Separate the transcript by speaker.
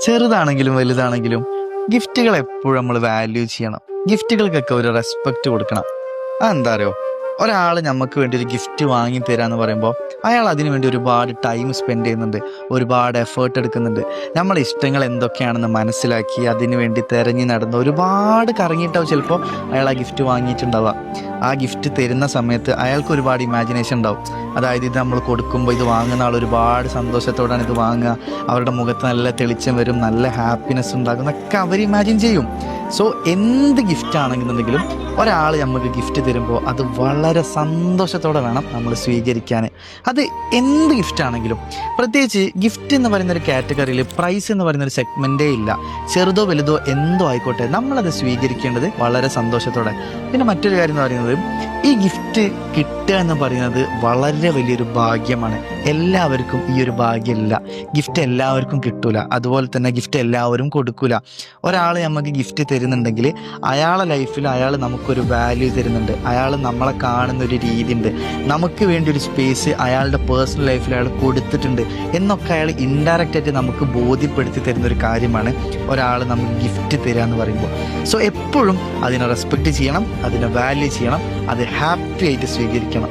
Speaker 1: ചെറുതാണെങ്കിലും വലുതാണെങ്കിലും ഗിഫ്റ്റുകൾ എപ്പോഴും നമ്മൾ വാല്യൂ ചെയ്യണം. ഗിഫ്റ്റുകൾക്കൊക്കെ ഒരു റെസ്പെക്റ്റ് കൊടുക്കണം. അതെന്താ അറിയോ, ഒരാൾ നമുക്ക് വേണ്ടി ഒരു ഗിഫ്റ്റ് വാങ്ങി തരാന്ന് പറയുമ്പോൾ അയാൾ അതിനു വേണ്ടി ഒരുപാട് ടൈം സ്പെൻഡ് ചെയ്യുന്നുണ്ട്, ഒരുപാട് എഫേർട്ട് എടുക്കുന്നുണ്ട്. നമ്മളെ ഇഷ്ടങ്ങൾ എന്തൊക്കെയാണെന്ന് മനസ്സിലാക്കി അതിനു വേണ്ടി തിരഞ്ഞു നടന്ന് ഒരുപാട് കറങ്ങിയിട്ടാവും ചിലപ്പോൾ അയാൾ ആ ഗിഫ്റ്റ് വാങ്ങിയിട്ടുണ്ടാവുക. ആ ഗിഫ്റ്റ് തരുന്ന സമയത്ത് അയാൾക്ക് ഒരുപാട് ഇമാജിനേഷൻ ഉണ്ടാവും. അതായത് ഇത് നമ്മൾ കൊടുക്കുമ്പോൾ ഇത് വാങ്ങുന്ന ആൾ ഒരുപാട് സന്തോഷത്തോടാണ് ഇത് വാങ്ങുക, അവരുടെ മുഖത്ത് നല്ല തെളിച്ചം വരും, നല്ല ഹാപ്പിനെസ് ഉണ്ടാകും എന്നൊക്കെ അവർ ഇമാജിൻ ചെയ്യും. സോ എന്ത് ഗിഫ്റ്റ് ആണെന്നുണ്ടെങ്കിലും ഒരാൾ നമുക്ക് ഗിഫ്റ്റ് തരുമ്പോൾ അത് വളരെ സന്തോഷത്തോടെ വേണം നമ്മൾ സ്വീകരിക്കാൻ. അത് എന്ത് ഗിഫ്റ്റ് ആണെങ്കിലും, പ്രത്യേകിച്ച് ഗിഫ്റ്റ് എന്ന് പറയുന്നൊരു കാറ്റഗറിയിൽ പ്രൈസ് എന്ന് പറയുന്നൊരു സെഗ്മെൻറ്റേ ഇല്ല. ചെറുതോ വലുതോ എന്തോ ആയിക്കോട്ടെ, നമ്മളത് സ്വീകരിക്കേണ്ടത് വളരെ സന്തോഷത്തോടെ. പിന്നെ മറ്റൊരു കാര്യം എന്ന് പറയുന്നത്, ഈ ഗിഫ്റ്റ് കിട്ടുക എന്ന് പറയുന്നത് വളരെ വലിയൊരു ഭാഗ്യമാണ്. എല്ലാവർക്കും ഈ ഒരു ഭാഗ്യമില്ല. ഗിഫ്റ്റ് എല്ലാവർക്കും കിട്ടൂല, അതുപോലെ തന്നെ ഗിഫ്റ്റ് എല്ലാവരും കൊടുക്കൂല. ഒരാൾ നമുക്ക് ഗിഫ്റ്റ് തരുന്നുണ്ടെങ്കിൽ അയാളെ ലൈഫിൽ അയാൾ നമുക്കൊരു വാല്യൂ തരുന്നുണ്ട്, അയാൾ നമ്മളെ കാണുന്ന ഒരു രീതി ഉണ്ട്, നമുക്ക് വേണ്ടി ഒരു സ്പേസ് അയാളുടെ പേഴ്സണൽ ലൈഫിൽ അയാൾ കൊടുത്തിട്ടുണ്ട് എന്നൊക്കെ അയാൾ ഇൻഡയറക്റ്റ് ആയിട്ട് നമുക്ക് ബോധ്യപ്പെടുത്തി തരുന്നൊരു കാര്യമാണ് ഒരാൾ നമുക്ക് ഗിഫ്റ്റ് തരിക എന്ന് പറയുമ്പോൾ. സോ എപ്പോഴും അതിനെ റെസ്പെക്റ്റ് ചെയ്യണം, അതിനെ വാല്യൂ ചെയ്യണം, അത് ഹാപ്പി ആയിട്ട് സ്വീകരിക്കണം.